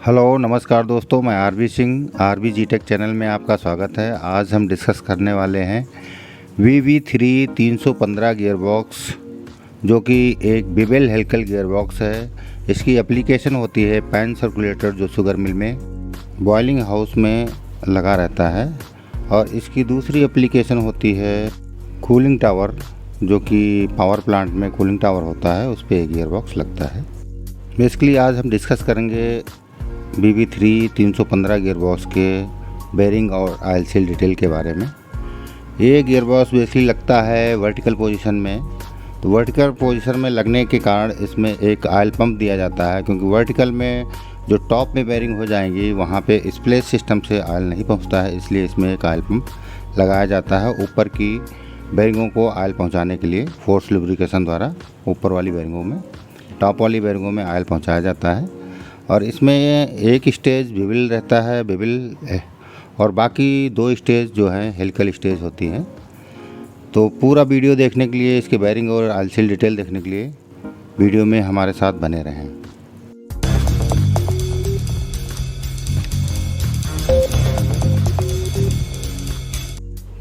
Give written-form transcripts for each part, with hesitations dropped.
Hello नमस्कार दोस्तों, मैं आरबी सिंह आरबी जी टेक चैनल में आपका स्वागत है। आज हम डिस्कस करने वाले हैं VV3 315 गियरबॉक्स, जो कि एक बिबेल हेलिकल गियरबॉक्स है। इसकी एप्लीकेशन होती है पैन सर्कुलेटर, जो शुगर मिल में बॉयलिंग हाउस में लगा रहता है, और इसकी दूसरी एप्लीकेशन होती है कूलिंग टावर, जो कि पावर प्लांट में कूलिंग टावर होता है, उस पर एक गियरबॉक्स लगता है। बेसिकली आज हम डिस्कस करेंगे VV3 315 गियरबॉक्स के बेरिंग और ऑयल सील डिटेल के बारे में। ये गियरबॉक्स बेसिकली लगता है वर्टिकल पोजीशन में। तो वर्टिकल पोजीशन में लगने के कारण इसमें एक ऑयल पंप दिया जाता है, क्योंकि वर्टिकल में जो टॉप में बेरिंग हो जाएंगी वहाँ पे स्प्लेश सिस्टम से ऑयल नहीं पहुँचता है, इसलिए इसमें एक ऑयल पंप लगाया जाता है ऊपर की बेरिंगों को ऑयल पहुँचाने के लिए। फोर्स लुब्रिकेशन द्वारा ऊपर वाली बेरिंगों में, टॉप वाली बेरिंगों में ऑयल पहुँचाया जाता है। और इसमें एक स्टेज बिबिल रहता है, बिबिल है, और बाकी दो स्टेज जो हैं हेलिकल स्टेज होती हैं। तो पूरा वीडियो देखने के लिए, इसके बेरिंग और ऑयल सील डिटेल देखने के लिए वीडियो में हमारे साथ बने रहें।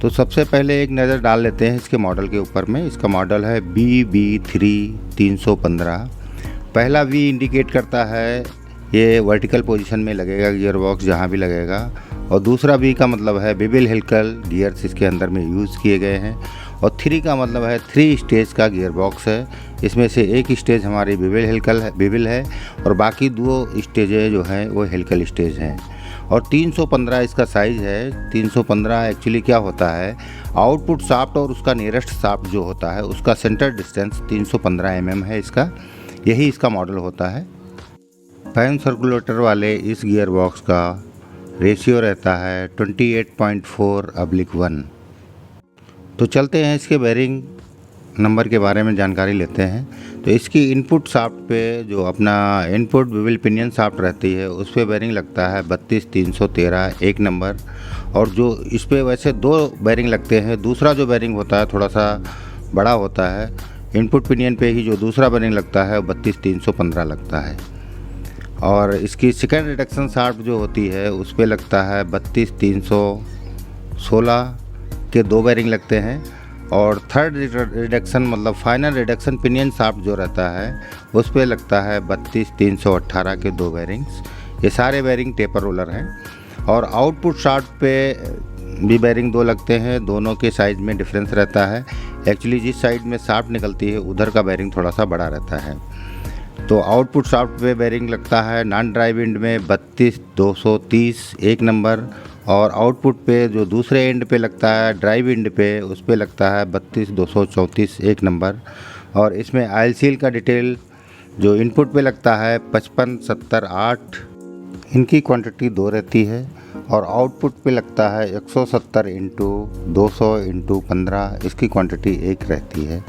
तो सबसे पहले एक नज़र डाल लेते हैं इसके मॉडल के ऊपर में। इसका मॉडल है VV3 315। पहला V इंडिकेट करता है ये वर्टिकल पोजीशन में लगेगा गियरबॉक्स जहाँ भी लगेगा, और दूसरा V का मतलब है बिबिल हेलिकल गियर्स इसके अंदर में यूज़ किए गए हैं, और 3 का मतलब है 3 स्टेज का गियरबॉक्स है। इसमें से एक स्टेज हमारी बिबिल है और बाकी 2 स्टेजें जो हैं वो हेलिकल स्टेज हैं। और 315 इसका साइज़ है। 315 एक्चुअली क्या होता है, आउटपुट शाफ्ट और उसका नियरेस्ट शाफ्ट जो होता है उसका सेंटर डिस्टेंस 315 mm है इसका, यही इसका मॉडल होता है। पैन सर्कुलेटर वाले इस गियर बॉक्स का रेशियो रहता है 28.4/1। तो चलते हैं इसके बेरिंग नंबर के बारे में जानकारी लेते हैं। तो इसकी इनपुट शाफ्ट पे जो अपना इनपुट बिबिल पिनियन शाफ्ट रहती है उस पे बेरिंग लगता है 32313 1 नंबर, और जो इस पे वैसे 2 बेरिंग लगते हैं। दूसरा जो बेरिंग होता है थोड़ा सा बड़ा होता है, इनपुट पिनियन पे ही जो दूसरा बेरिंग लगता है 32315 लगता है। और इसकी सेकेंड रिडक्शन शाफ्ट जो होती है उस पे लगता है 32316 के 2 बेरिंग लगते हैं, और थर्ड रिडक्शन मतलब फाइनल रिडक्शन पिनियन शाफ्ट जो रहता है उस पे लगता है 32318 के 2 बेरिंग्स। ये सारे बेरिंग टेपर रोलर हैं। और आउटपुट शाफ्ट पे भी बेरिंग 2 लगते हैं, दोनों के साइज़ में डिफरेंस रहता है। एक्चुअली जिस साइड में शाफ्ट निकलती है उधर का बेरिंग थोड़ा सा बड़ा रहता है। तो आउटपुट शाफ्ट पे बेरिंग लगता है नॉन ड्राइव एंड में 32230 1 नंबर, और आउटपुट पे जो दूसरे एंड पे लगता है ड्राइव एंड पे उस पे लगता है 32234 1 नंबर। और इसमें ऑयल सील का डिटेल जो इनपुट पे लगता है 5570-8, इनकी क्वांटिटी 2 रहती है, और आउटपुट पे लगता है 170x200x15, इसकी क्वांटिटी 1 रहती है।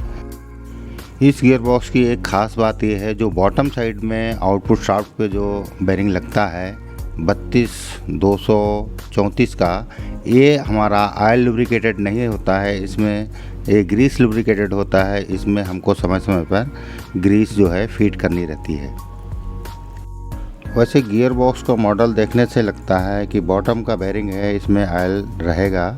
इस गियरबॉक्स की एक ख़ास बात यह है, जो बॉटम साइड में आउटपुट शाफ्ट पे जो बेरिंग लगता है 32234 का, ये हमारा ऑयल लुब्रिकेटेड नहीं होता है, इसमें एक ग्रीस लुब्रिकेटेड होता है। इसमें हमको समय समय पर ग्रीस जो है फीड करनी रहती है। वैसे गियरबॉक्स का मॉडल देखने से लगता है कि बॉटम का बेरिंग है इसमें ऑयल रहेगा,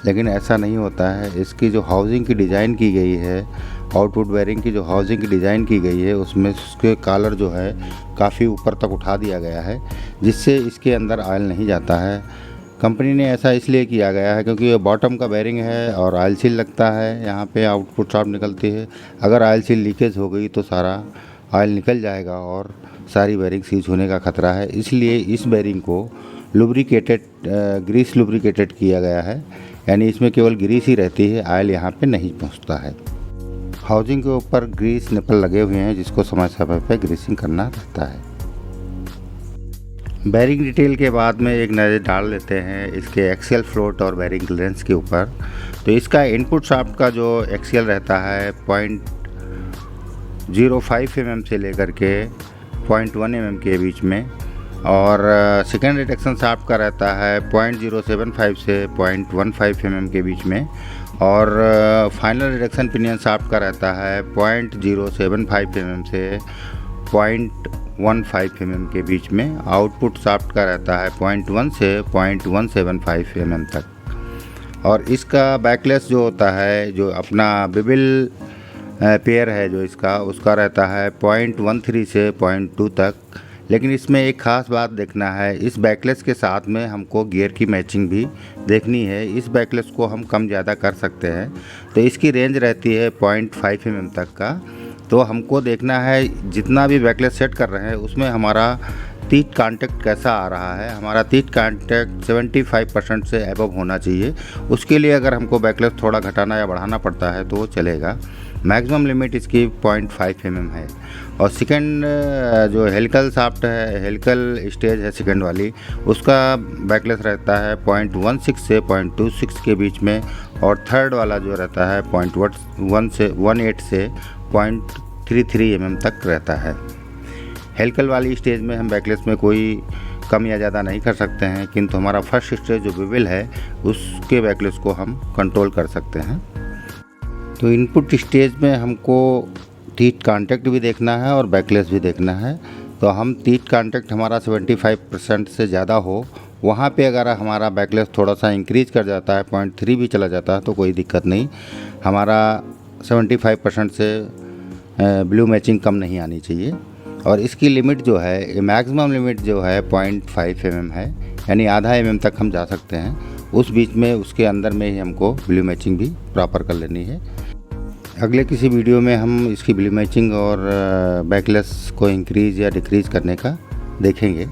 लेकिन ऐसा नहीं होता है। इसकी जो हाउसिंग की डिज़ाइन की गई है, आउटपुट बेरिंग की जो हाउसिंग की डिज़ाइन की गई है उसमें उसके कॉलर जो है काफ़ी ऊपर तक उठा दिया गया है, जिससे इसके अंदर ऑयल नहीं जाता है। कंपनी ने ऐसा इसलिए किया गया है क्योंकि ये बॉटम का बेरिंग है और ऑयल सील लगता है, यहाँ पे आउटपुट शाफ्ट निकलती है। अगर ऑयल सील लीकेज हो गई तो सारा ऑयल निकल जाएगा और सारी बेरिंग सीज होने का खतरा है। इसलिए इस बेरिंग को लुब्रिकेटेड ग्रीस लुब्रिकेटेड किया गया है, यानी इसमें केवल ग्रीस ही रहती है, ऑयल यहाँ पे नहीं पहुँचता है। हाउसिंग के ऊपर ग्रीस निपल लगे हुए हैं, जिसको समय समय पर ग्रीसिंग करना रहता है। बेरिंग डिटेल के बाद में एक नज़र डाल लेते हैं इसके एक्सियल फ्लोट और बेरिंग क्लियरेंस के ऊपर। तो इसका इनपुट शाफ्ट का जो एक्सियल रहता है 0.05 mm से लेकर के 0.1 mm के बीच में, और सेकेंड रिडक्शन शाफ्ट का रहता है 0.075 से 0.15 mm के बीच में, और फाइनल रिडक्शन पिनियन शाफ्ट का रहता है 0.075 mm से 0.15 mm के बीच में। आउटपुट शाफ्ट का रहता है 0.1 से 0.175 mm तक। और इसका बैकलेस जो होता है, जो अपना बिबिल पेयर है जो इसका, उसका रहता है 0.13 से 0.2 तक। लेकिन इसमें एक ख़ास बात देखना है, इस बैकलेस के साथ में हमको गियर की मैचिंग भी देखनी है। इस बैकलेस को हम कम ज़्यादा कर सकते हैं। तो इसकी रेंज रहती है 0.5 mm तक का। तो हमको देखना है जितना भी बैकलेस सेट कर रहे हैं उसमें हमारा तीत कांटेक्ट कैसा आ रहा है। हमारा तीत कांटेक्ट 75% से एबव होना चाहिए। उसके लिए अगर हमको बैकलेस थोड़ा घटाना या बढ़ाना पड़ता है तो वो चलेगा। मैक्सिमम लिमिट इसकी 0.5 mm है। और सेकंड जो हेलिकल शाफ्ट है, हेलिकल स्टेज है सेकंड वाली, उसका बैकलेस रहता है 0.16 से 0.26 के बीच में। और थर्ड वाला जो रहता है 0.18 से 0.33 mm तक रहता है। हेलिकल वाली स्टेज में हम बैकलेस में कोई कम या ज़्यादा नहीं कर सकते हैं, किंतु हमारा फर्स्ट स्टेज जो बिबिल है उसके बैकलेस को हम कंट्रोल कर सकते हैं। तो इनपुट स्टेज में हमको तीत कांटेक्ट भी देखना है और बैकलेस भी देखना है। तो हम तीत कांटेक्ट हमारा 75% से ज़्यादा हो, वहाँ पे अगर हमारा बैकलेस थोड़ा सा इंक्रीज कर जाता है, 0.3 भी चला जाता है तो कोई दिक्कत नहीं। हमारा 75% से ब्लू मैचिंग कम नहीं आनी चाहिए। और इसकी लिमिट जो है, मैक्सिमम लिमिट जो है 0.5 mm है, यानी आधा mm तक हम जा सकते हैं। उस बीच में, उसके अंदर में ही हमको ब्लू मैचिंग भी प्रॉपर कर लेनी है। अगले किसी वीडियो में हम इसकी ब्लू मैचिंग और बैकलेस को इंक्रीज या डिक्रीज़ करने का देखेंगे।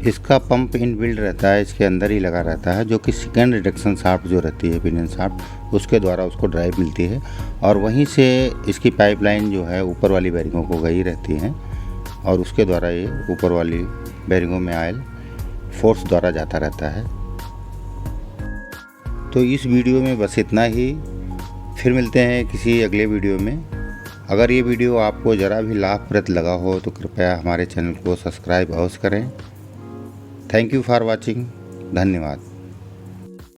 इसका पंप इनबिल्ड रहता है, इसके अंदर ही लगा रहता है, जो कि सेकंड रिडक्शन शाफ्ट जो रहती है, पिनियन शाफ्ट, उसके द्वारा उसको ड्राइव मिलती है। और वहीं से इसकी पाइपलाइन जो है ऊपर वाली बैरिंगों को गई रहती है और उसके द्वारा ये ऊपर वाली बैरिंगों में ऑयल फोर्स द्वारा जाता रहता है। तो इस वीडियो में बस इतना ही। फिर मिलते हैं किसी अगले वीडियो में। अगर ये वीडियो आपको ज़रा भी लाभप्रद लगा हो तो कृपया हमारे चैनल को सब्सक्राइब अवश्य करें। Thank you for watching. धन्यवाद।